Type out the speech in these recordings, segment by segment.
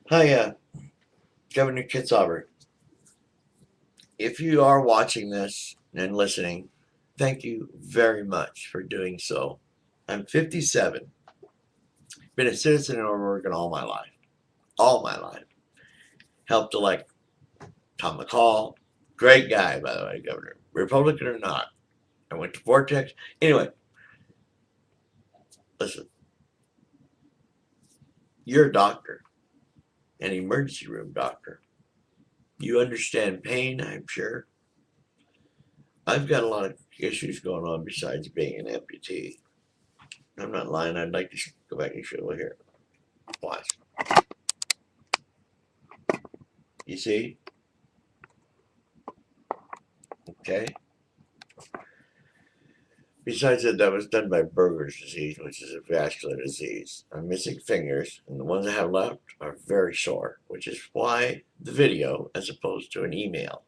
Hi, Governor Kitzhaber. If you are watching this and listening, thank you very much for doing so. I'm 57, been a citizen in Oregon all my life. All my life. Helped elect Tom McCall. Great guy, by the way, Governor. Republican or not. I went to Vortex. Anyway, listen, you're a doctor, an emergency room doctor. You understand pain, I'm sure. I've got a lot of issues going on besides being an amputee. I'm not lying. I'd like to go back and show you here. Watch. You see? Okay. Besides that, that was done by Berger's disease, which is a vascular disease. I'm missing fingers, and the ones I have left are very sore, which is why the video as opposed to an email.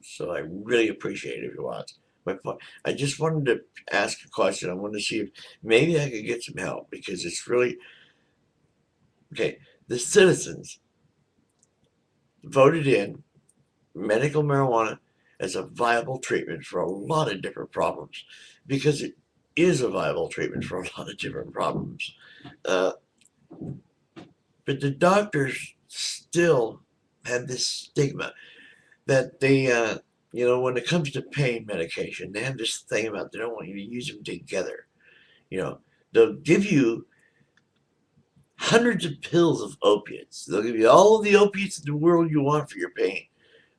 So I really appreciate it if you watch. My point. I just wanted to ask a question. I wanted to see if maybe I could get some help because it's really okay. The citizens voted in medical marijuana as a viable treatment for a lot of different problems because it is a viable treatment for a lot of different problems. Uh, but the doctors still have this stigma that they, when it comes to pain medication, they have this thing about they don't want you to use them together. You know, they'll give you hundreds of pills of opiates. They'll give you all of the opiates in the world you want for your pain.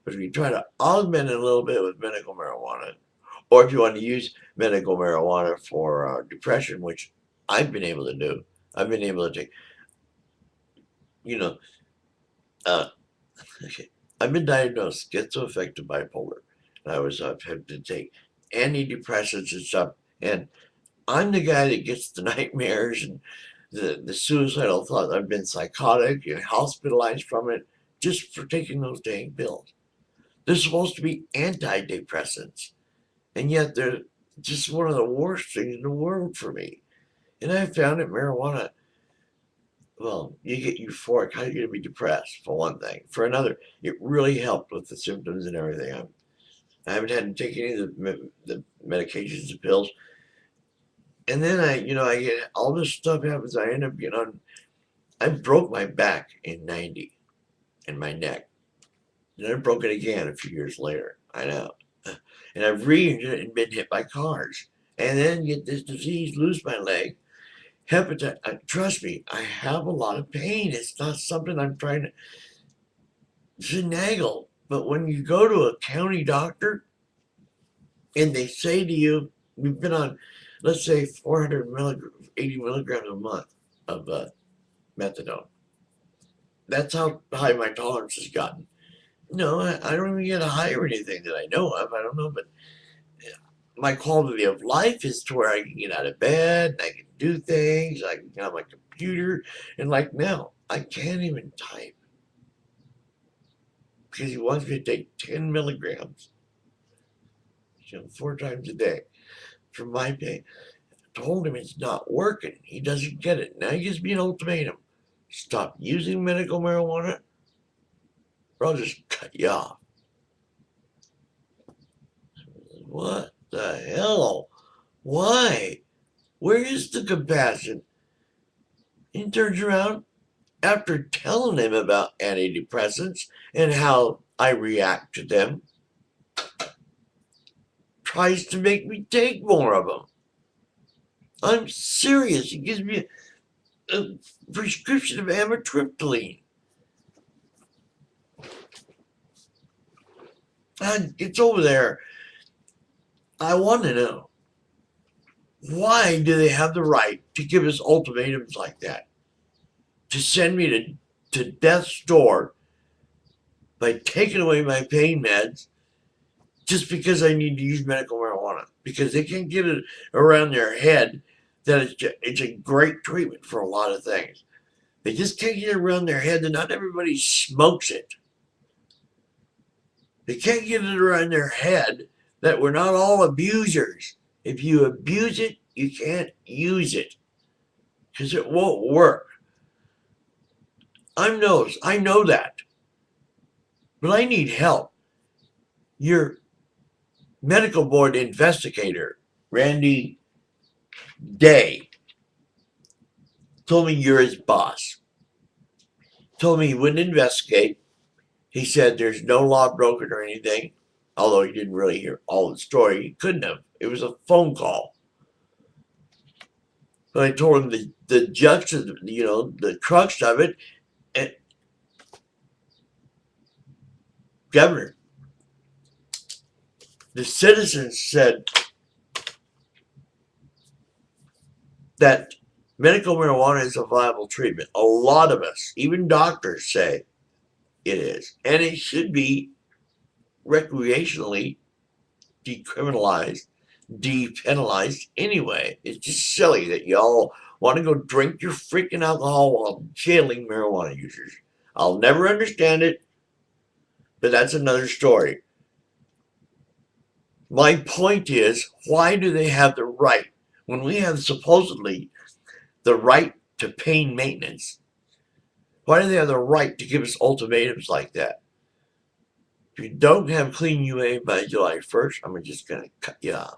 But if you try to augment it a little bit with medical marijuana, or if you want to use medical marijuana for depression, which I've been able to do, I've been able to take, you know, uh, okay, I've been diagnosed schizoaffective bipolar. And I've had to take antidepressants and stuff. And I'm the guy that gets the nightmares and the suicidal thoughts. I've been psychotic and hospitalized from it just for taking those dang pills. They're supposed to be antidepressants. And yet they're just one of the worst things in the world for me. And I found that marijuana, well, you get euphoric. How are you going to be depressed, for one thing? For another, it really helped with the symptoms and everything. I haven't had to take any of the medications, the pills. And then I get all this stuff happens. I end up getting on, I broke my back in 90 and my neck. And I broke it again a few years later. I know. And I've re-injured it and been hit by cars. And then get this disease, lose my leg, hepatitis. Trust me, I have a lot of pain. It's not something I'm trying to finagle. But when you go to a county doctor and they say to you, we've been on, let's say, 480 milligrams a month of methadone. That's how high my tolerance has gotten. No, I don't even get a high or anything that I know of. I don't know, but my quality of life is to where I can get out of bed, and I can do things, I can get on my computer, and like now, I can't even type because he wants me to take 10 milligrams, 4 times a day for my pain. I told him it's not working. He doesn't get it. Now he gives me an ultimatum. Stop using medical marijuana or I'll just cut you off. What the hell? Why? Where is the compassion? He turns around after telling him about antidepressants and how I react to them, tries to make me take more of them. I'm serious. He gives me a prescription of amitriptyline. And it's over there. I want to know, why do they have the right to give us ultimatums like that? To send me to death's door by taking away my pain meds just because I need to use medical marijuana? Because they can't get it around their head that it's a great treatment for a lot of things. They just can't get it around their head that not everybody smokes it. They can't get it around their head that we're not all abusers. If you abuse it, you can't use it because it won't work. I know that. But I need help. Your medical board investigator, Randy Day, told me you're his boss. Told me he wouldn't investigate. He said there's no law broken or anything, although he didn't really hear all the story. He couldn't have. It was a phone call. But I told him the the crux of it, and Governor, the citizens said that medical marijuana is a viable treatment. A lot of us, even doctors, say it is. And it should be recreationally decriminalized, depenalized anyway. It's just silly that y'all want to go drink your freaking alcohol while jailing marijuana users. I'll never understand it, but that's another story. My point is, why do they have the right, when we have supposedly the right to pain maintenance, why do they have the right to give us ultimatums like that? If you don't have clean UA by July 1st, I'm just going to cut you off.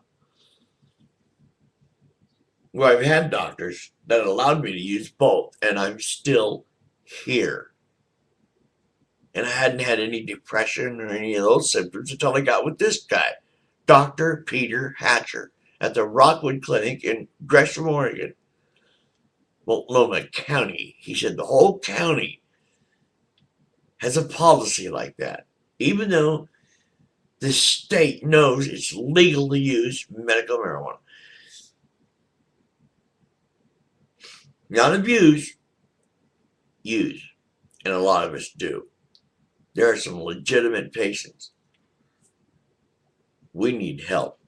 Well, I've had doctors that allowed me to use both, and I'm still here. And I hadn't had any depression or any of those symptoms until I got with this guy, Dr. Peter Hatcher, at the Rockwood Clinic in Gresham, Oregon, Multnomah County. He said the whole county has a policy like that, even though the state knows it's legal to use medical marijuana. Not abuse, use. And a lot of us do. There are some legitimate patients. We need help.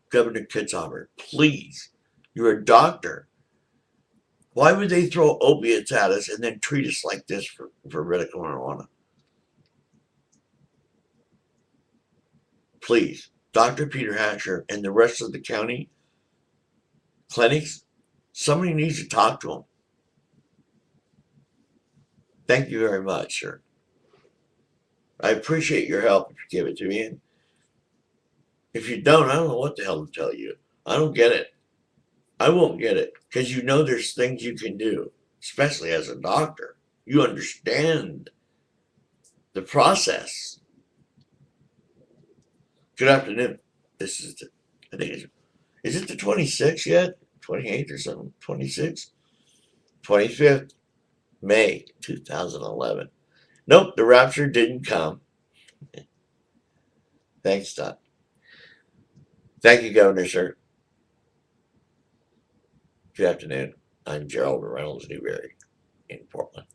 Governor Kitzhaber, please, you're a doctor. Why would they throw opiates at us and then treat us like this for medical marijuana? Please, Dr. Peter Hatcher and the rest of the county clinics, somebody needs to talk to them. Thank you very much, sir. I appreciate your help if you give it to me. And if you don't, I don't know what the hell to tell you. I don't get it. I won't get it because you know there's things you can do, especially as a doctor. You understand the process. Good afternoon. This is I think is it the 26th yet? 28th or something? 26th? 25th? May 2011. Nope, the rapture didn't come. Thanks, Doc. Thank you, Governor, sir. Good afternoon. I'm Gerald Reynolds Newberry in Portland.